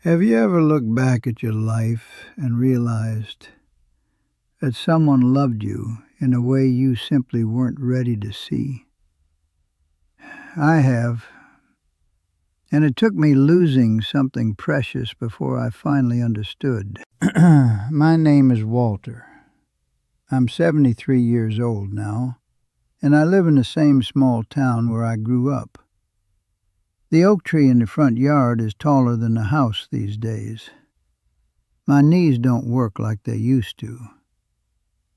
Have you ever looked back at your life and realized that someone loved you in a way you simply weren't ready to see? I have, and it took me losing something precious before I finally understood. My name is Walter. I'm 73 years old now, and I live in the same small town where I grew up. The oak tree in the front yard is taller than the house these days. My knees don't work like they used to,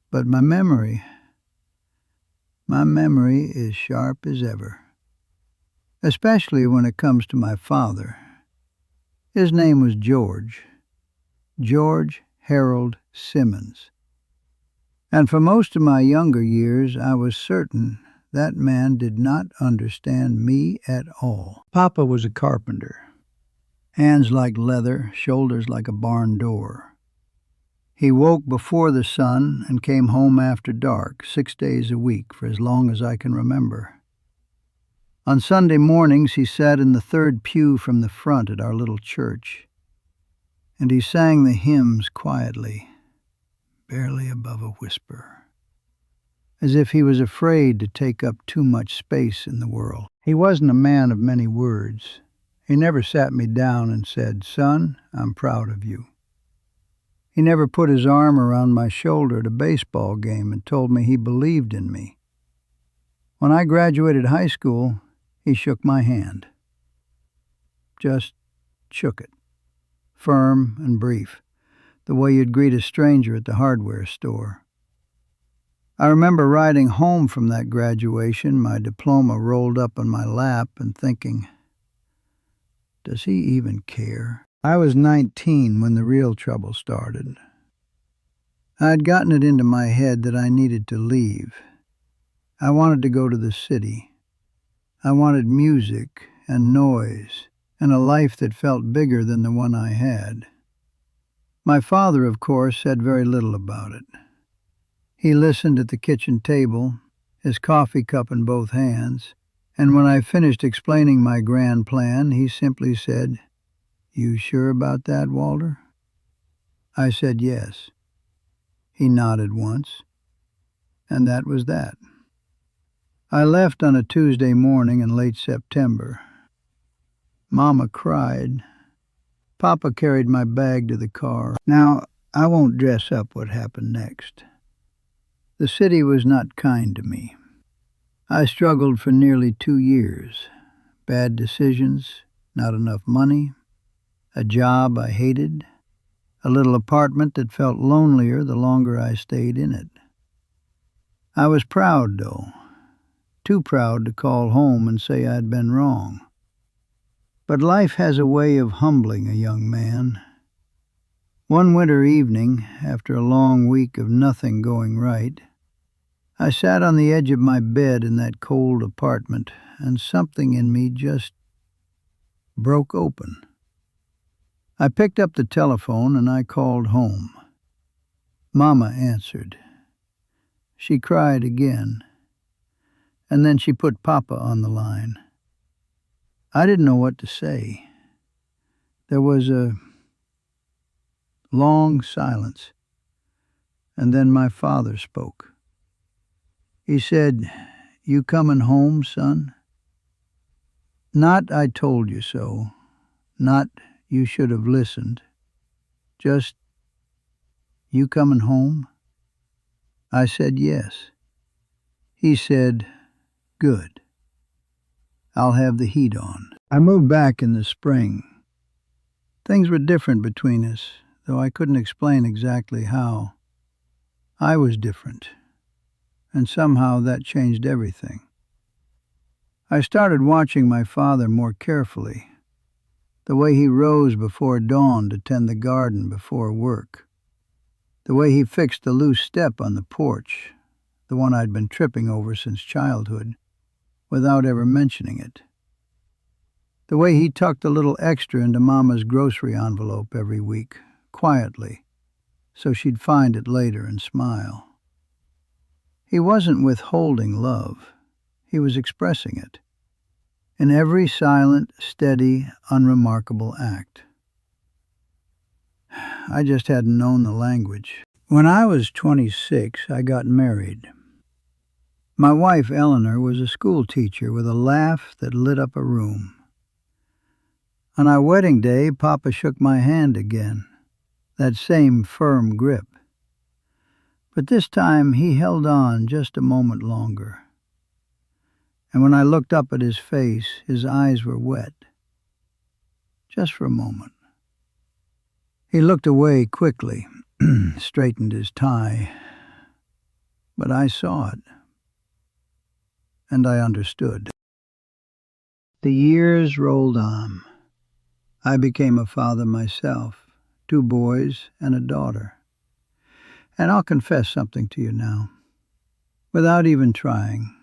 but my memory is sharp as ever, especially when it comes to my father. His name was George Harold Simmons. And for most of my younger years, I was certain that man did not understand me at all. Papa was a carpenter. Hands like leather, shoulders like a barn door. He woke before the sun and came home after dark, 6 days a week for as long as I can remember. On Sunday mornings, he sat in the third pew from the front at our little church, and he sang the hymns quietly, barely above a whisper, as if he was afraid to take up too much space in the world. He wasn't a man of many words. He never sat me down and said, "Son, I'm proud of you." He never put his arm around my shoulder at a baseball game and told me he believed in me. When I graduated high school, he shook my hand. Just shook it, firm and brief, the way you'd greet a stranger at the hardware store. I remember riding home from that graduation, my diploma rolled up on my lap, and thinking, does he even care? I was 19 when the real trouble started. I had gotten it into my head that I needed to leave. I wanted to go to the city. I wanted music and noise and a life that felt bigger than the one I had. My father, of course, said very little about it. He listened at the kitchen table, his coffee cup in both hands, and when I finished explaining my grand plan, he simply said, "You sure about that, Walter?" I said yes. He nodded once, and that was that. I left on a Tuesday morning in late September. Mama cried. Papa carried my bag to the car. Now, I won't dress up what happened next. The city was not kind to me. I struggled for nearly 2 years. Bad decisions, not enough money, a job I hated, a little apartment that felt lonelier the longer I stayed in it. I was proud, though, too proud to call home and say I'd been wrong. But life has a way of humbling a young man. One winter evening, after a long week of nothing going right, I sat on the edge of my bed in that cold apartment, and something in me just broke open. I picked up the telephone and I called home. Mama answered. She cried again, and then she put Papa on the line. I didn't know what to say. There was a long silence, and then my father spoke. He said, "You coming home, son?" Not "I told you so," not "you should have listened," just, "You coming home?" I said yes. He said, "Good. I'll have the heat on." I moved back in the spring. Things were different between us, though I couldn't explain exactly how. I was different, and somehow that changed everything. I started watching my father more carefully, the way he rose before dawn to tend the garden before work, the way he fixed the loose step on the porch, the one I'd been tripping over since childhood, without ever mentioning it, the way he tucked a little extra into Mama's grocery envelope every week, quietly, so she'd find it later and smile. He wasn't withholding love. He was expressing it, in every silent, steady, unremarkable act. I just hadn't known the language. When I was 26, I got married. My wife, Eleanor, was a school teacher with a laugh that lit up a room. On our wedding day, Papa shook my hand again, that same firm grip. But this time he held on just a moment longer. And when I looked up at his face, his eyes were wet. Just for a moment. He looked away quickly, straightened his tie. But I saw it. And I understood. The years rolled on. I became a father myself, 2 boys and a daughter. And I'll confess something to you now. Without even trying,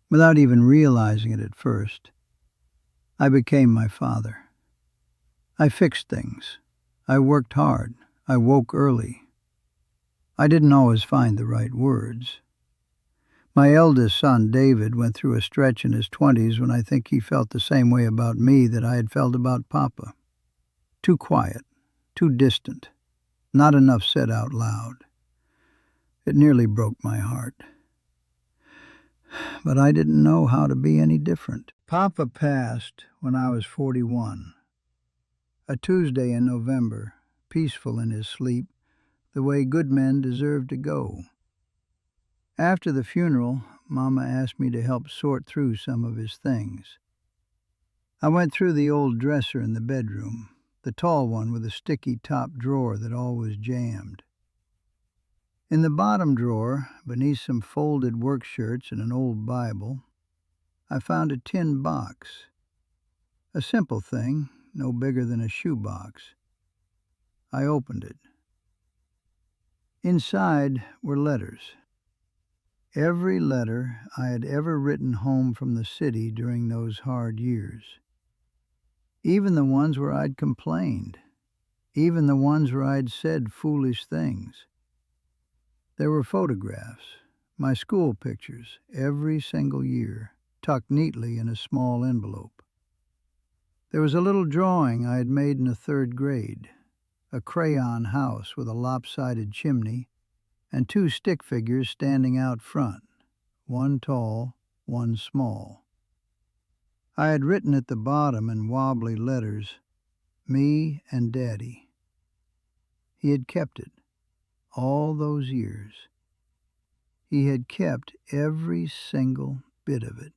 without even realizing it at first, I became my father. I fixed things. I worked hard. I woke early. I didn't always find the right words. My eldest son, David, went through a stretch in his 20s when I think he felt the same way about me that I had felt about Papa. Too quiet, too distant, not enough said out loud. It nearly broke my heart. But I didn't know how to be any different. Papa passed when I was 41. A Tuesday in November, peaceful in his sleep, the way good men deserve to go. After the funeral, Mama asked me to help sort through some of his things. I went through the old dresser in the bedroom, the tall one with a sticky top drawer that always jammed. In the bottom drawer, beneath some folded work shirts and an old Bible, I found a tin box. A simple thing, no bigger than a shoebox. I opened it. Inside were letters. Every letter I had ever written home from the city during those hard years. Even the ones where I'd complained. Even the ones where I'd said foolish things. There were photographs, my school pictures, every single year, tucked neatly in a small envelope. There was a little drawing I had made in the 3rd grade, a crayon house with a lopsided chimney and 2 stick figures standing out front, one tall, one small. I had written at the bottom in wobbly letters, "Me and Daddy." He had kept it, all those years. He had kept every single bit of it.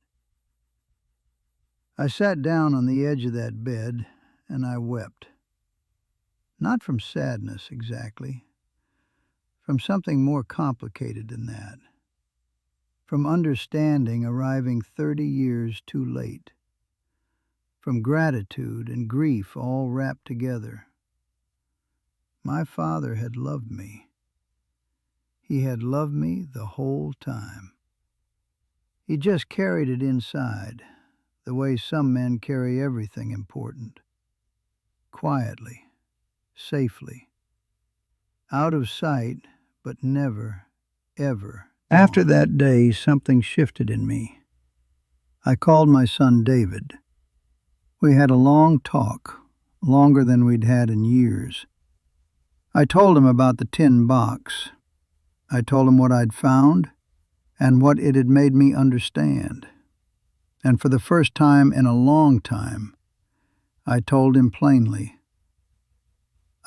I sat down on the edge of that bed, and I wept. Not from sadness, exactly. From something more complicated than that. From understanding arriving 30 years too late. From gratitude and grief all wrapped together. My father had loved me. He had loved me the whole time. He just carried it inside, the way some men carry everything important. Quietly, safely. Out of sight, but never, ever. After that day, something shifted in me. I called my son David. We had a long talk, longer than we'd had in years. I told him about the tin box. I told him what I'd found and what it had made me understand. And for the first time in a long time, I told him plainly,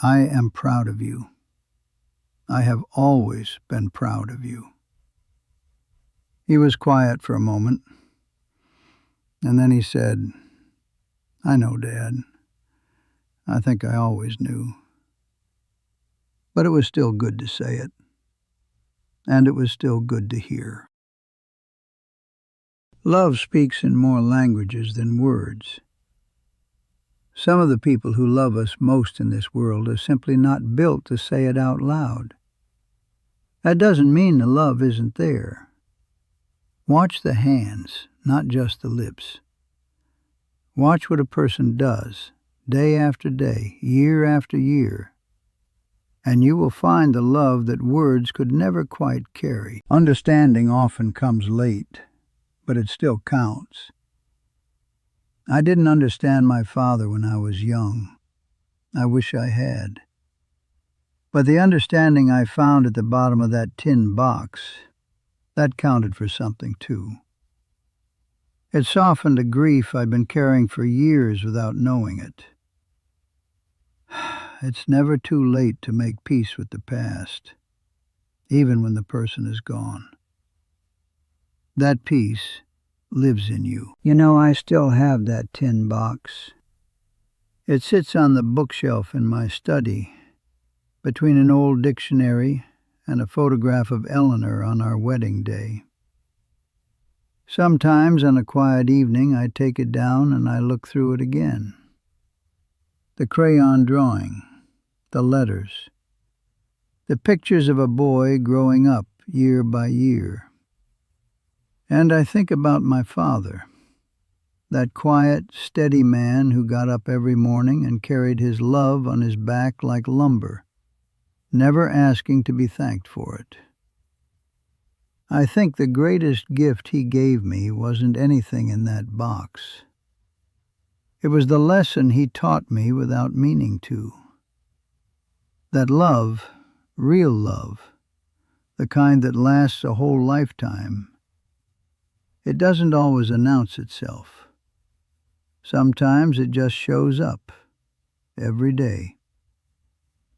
I am proud of you. I have always been proud of you. He was quiet for a moment, and then he said, I know, Dad. I think I always knew. But it was still good to say it, and it was still good to hear. Love speaks in more languages than words. Some of the people who love us most in this world are simply not built to say it out loud. That doesn't mean the love isn't there. Watch the hands, not just the lips. Watch what a person does, day after day, year after year, and you will find the love that words could never quite carry. Understanding often comes late, but it still counts. I didn't understand my father when I was young. I wish I had. But the understanding I found at the bottom of that tin box, that counted for something too. It softened a grief I'd been carrying for years without knowing it. It's never too late to make peace with the past, even when the person is gone. That peace lives in you. You know, I still have that tin box. It sits on the bookshelf in my study, between an old dictionary and a photograph of Eleanor on our wedding day. Sometimes on a quiet evening I take it down and I look through it again. The crayon drawing, the letters, the pictures of a boy growing up year by year. And I think about my father, that quiet, steady man who got up every morning and carried his love on his back like lumber, never asking to be thanked for it. I think the greatest gift he gave me wasn't anything in that box. It was the lesson he taught me without meaning to. That love, real love, the kind that lasts a whole lifetime, it doesn't always announce itself. Sometimes it just shows up, every day,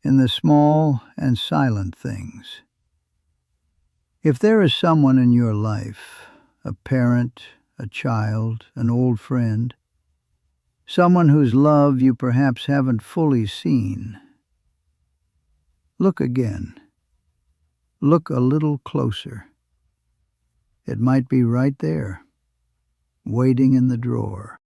in the small and silent things. If there is someone in your life, a parent, a child, an old friend, someone whose love you perhaps haven't fully seen, look again. Look a little closer. It might be right there, waiting in the drawer.